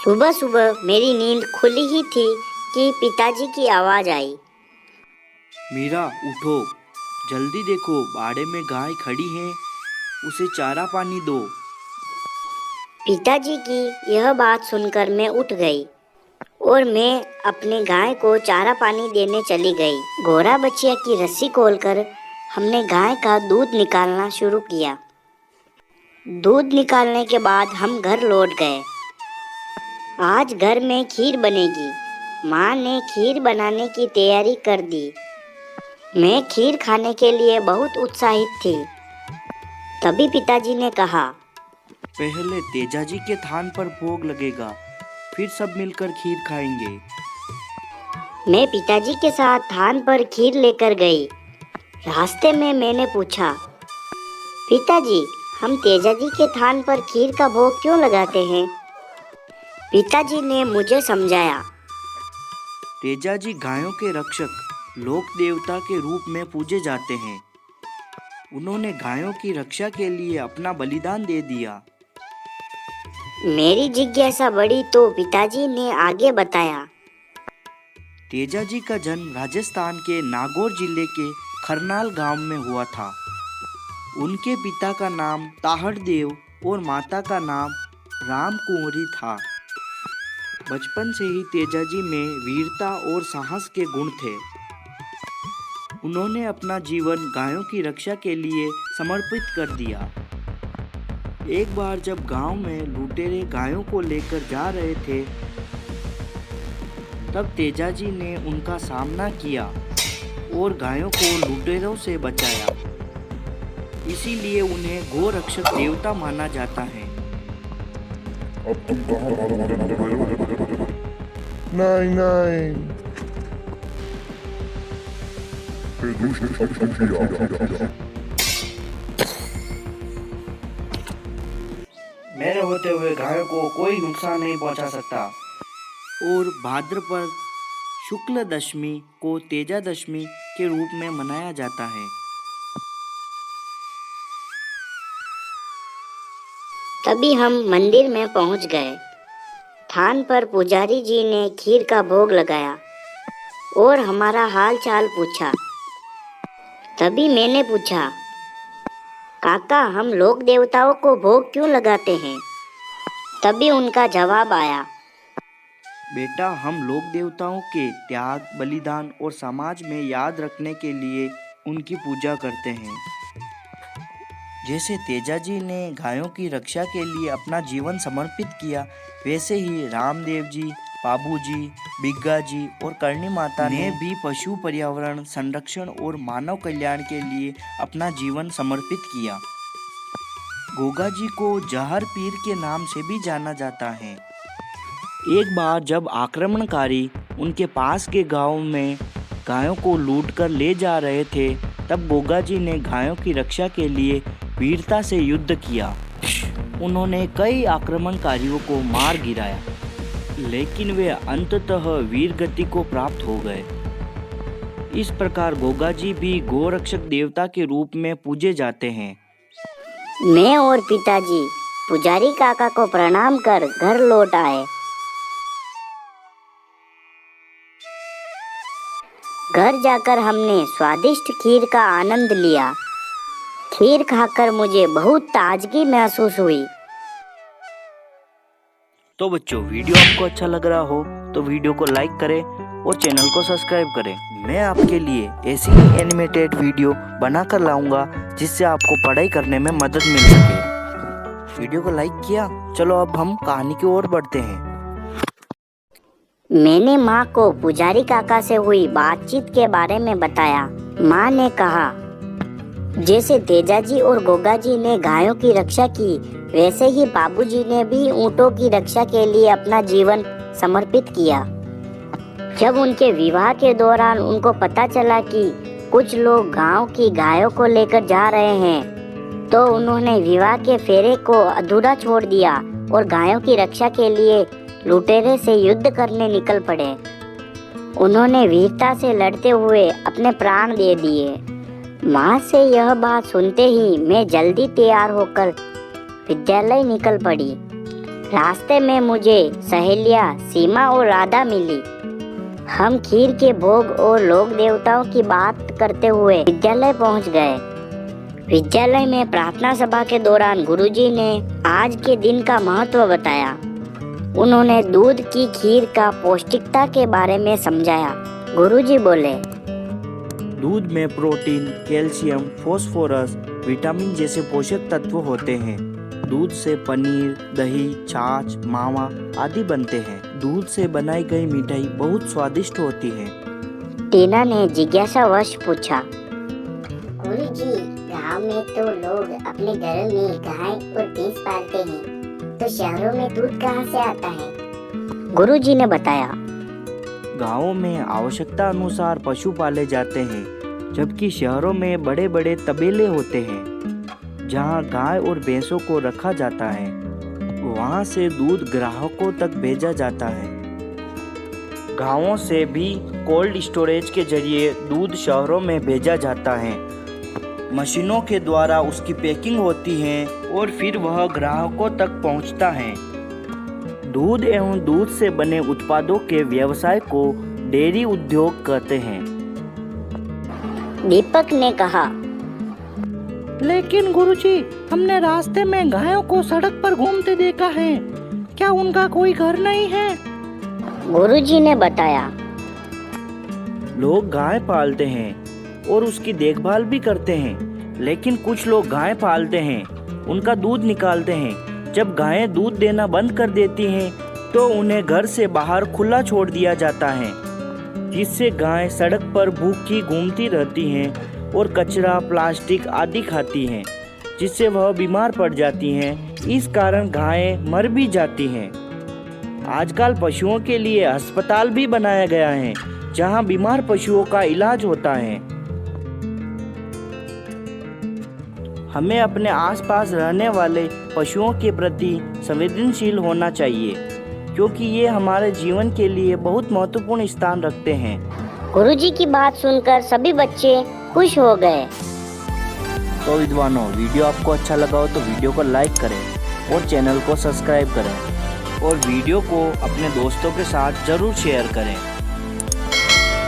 सुबह सुबह मेरी नींद खुली ही थी कि पिताजी की आवाज़ आई। मीरा उठो, जल्दी देखो बाड़े में गाय खड़ी है, उसे चारा पानी दो। पिताजी की यह बात सुनकर मैं उठ गई और मैं अपने गाय को चारा पानी देने चली गई। घोड़ा बछिया की रस्सी खोलकर हमने गाय का दूध निकालना शुरू किया। दूध निकालने के बाद हम घर लौट गए। आज घर में खीर बनेगी। माँ ने खीर बनाने की तैयारी कर दी। मैं खीर खाने के लिए बहुत उत्साहित थी। तभी पिताजी ने कहा, पहले तेजाजी के थान पर भोग लगेगा, फिर सब मिलकर खीर खाएंगे। मैं पिताजी के साथ थान पर खीर लेकर गई। रास्ते में मैंने पूछा, पिताजी, हम तेजाजी के थान पर खीर का भोग क्यों लगाते हैं? पिताजी ने मुझे समझाया। तेजाजी गायों के रक्षक, लोक देवता के रूप में पूजे जाते हैं। उन्होंने गायों की रक्षा के लिए अपना बलिदान दे दिया। मेरी जिज्ञासा बढ़ी तो पिताजी ने आगे बताया। तेजाजी का जन्म राजस्थान के नागौर जिले के खरनाल गांव में हुआ था। उनके पिता का नाम ताहड़ देव और माता का नाम राम कुंवरी था। बचपन से ही तेजाजी में वीरता और साहस के गुण थे। उन्होंने अपना जीवन गायों की रक्षा के लिए समर्पित कर दिया। एक बार जब गांव में लुटेरे गायों को लेकर जा रहे थे, तब तेजाजी ने उनका सामना किया और गायों को लुटेरों से बचाया। इसीलिए उन्हें गोरक्षक देवता माना जाता है। अब तुम कहाँ भागो? नहीं नहीं, ये दुष्ट पक्षिया। मेरे होते हुए गायों को कोई नुकसान नहीं पहुंचा सकता। और भाद्रपद शुक्ल दशमी को तेजा दशमी के रूप में मनाया जाता है। तभी हम मंदिर में पहुंच गए। थान पर पुजारी जी ने खीर का भोग लगाया और हमारा हाल चाल पूछा। तभी मैंने पूछा, काका, हम लोक देवताओं को भोग क्यों लगाते हैं? तभी उनका जवाब आया, बेटा, हम लोक देवताओं के त्याग, बलिदान और समाज में याद रखने के लिए उनकी पूजा करते हैं। जैसे तेजाजी ने गायों की रक्षा के लिए अपना जीवन समर्पित किया, वैसे ही रामदेव जी, बाबूजी, बिग्गा जी और करणी माता ने भी पशु पर्यावरण संरक्षण और मानव कल्याण के लिए अपना जीवन समर्पित किया। गोगा जी को जहर पीर के नाम से भी जाना जाता है। एक बार जब आक्रमणकारी उनके पास के गांव में गायों को लूटकर ले जा रहे थे, तब गोगा जी ने गायों की रक्षा के लिए वीरता से युद्ध किया। उन्होंने कई आक्रमणकारियों को मार गिराया, लेकिन वे अंततः वीर गति को प्राप्त हो गए। इस प्रकार गोगा जी भी गोरक्षक देवता के रूप में पूजे जाते हैं। मैं और पिताजी पुजारी काका को प्रणाम कर घर लौट आए। घर जाकर हमने स्वादिष्ट खीर का आनंद लिया। खीर खाकर मुझे बहुत ताजगी महसूस हुई। तो बच्चों, वीडियो आपको अच्छा लग रहा हो तो वीडियो को लाइक करें और चैनल को सब्सक्राइब करें। मैं आपके लिए ऐसी ही एनिमेटेड वीडियो बनाकर लाऊंगा जिससे आपको पढ़ाई करने में मदद मिल सके। वीडियो को लाइक किया? चलो अब हम कहानी की ओर बढ़ते हैं। मैंने माँ को पुजारी काका से हुई बातचीत के बारे में बताया। माँ ने कहा, जैसे तेजाजी और गोगा जी ने गायों की रक्षा की, वैसे ही बाबूजी ने भी ऊँटों की रक्षा के लिए अपना जीवन समर्पित किया। जब उनके विवाह के दौरान उनको पता चला कि कुछ लोग गांव की गायों को लेकर जा रहे हैं, तो उन्होंने विवाह के फेरे को अधूरा छोड़ दिया और गायों की रक्षा के लिए लुटेरे से युद्ध करने निकल पड़े। उन्होंने वीरता से लड़ते हुए अपने प्राण दे दिए। माँ से यह बात सुनते ही मैं जल्दी तैयार होकर विद्यालय निकल पड़ी। रास्ते में मुझे सहेलियाँ सीमा और राधा मिली। हम खीर के भोग और लोक देवताओं की बात करते हुए विद्यालय पहुंच गए। विद्यालय में प्रार्थना सभा के दौरान गुरुजी ने आज के दिन का महत्व बताया। उन्होंने दूध की खीर का पौष्टिकता के बारे में समझाया। गुरुजी बोले, दूध में प्रोटीन, कैल्शियम, फास्फोरस, विटामिन जैसे पोषक तत्व होते हैं। दूध से पनीर, दही, छाछ, मावा आदि बनते हैं। दूध से बनाई गई मिठाई बहुत स्वादिष्ट होती है। टीना ने जिज्ञासावश पूछा, गुरुजी, गांव में तो लोग अपने घर में गाय और भैंस पालते हैं, तो शहरों में दूध कहाँ से आता है? गुरुजी ने बताया, गांवों में आवश्यकता अनुसार पशु पाले जाते हैं, जबकि शहरों में बड़े बड़े तबेले होते हैं जहां गाय और भैंसों को रखा जाता है। वहां से दूध ग्राहकों तक भेजा जाता है। गांवों से भी कोल्ड स्टोरेज के जरिए दूध शहरों में भेजा जाता है। मशीनों के द्वारा उसकी पैकिंग होती है और फिर वह ग्राहकों तक पहुंचता है। दूध एवं दूध से बने उत्पादों के व्यवसाय को डेयरी उद्योग कहते हैं। दीपक ने कहा, लेकिन गुरुजी, हमने रास्ते में गायों को सड़क पर घूमते देखा है। क्या उनका कोई घर नहीं है? गुरुजी ने बताया, लोग गाय पालते हैं और उसकी देखभाल भी करते हैं, लेकिन कुछ लोग गाय पालते हैं, उनका दूध निकालते हैं। जब गायें दूध देना बंद कर देती हैं, तो उन्हें घर से बाहर खुला छोड़ दिया जाता है, जिससे गायें सड़क पर भूखी घूमती रहती हैं और कचरा, प्लास्टिक आदि खाती हैं, जिससे वह बीमार पड़ जाती हैं। इस कारण गायें मर भी जाती हैं। आजकल पशुओं के लिए अस्पताल भी बनाया गया है, जहां बीमार पशुओं का इलाज होता है। हमें अपने आसपास रहने वाले पशुओं के प्रति संवेदनशील होना चाहिए, क्योंकि ये हमारे जीवन के लिए बहुत महत्वपूर्ण स्थान रखते हैं। गुरुजी की बात सुनकर सभी बच्चे खुश हो गए। तो विद्वानों, वीडियो आपको अच्छा लगा हो तो वीडियो को लाइक करें और चैनल को सब्सक्राइब करें और वीडियो को अपने दोस्तों के साथ जरूर शेयर करें।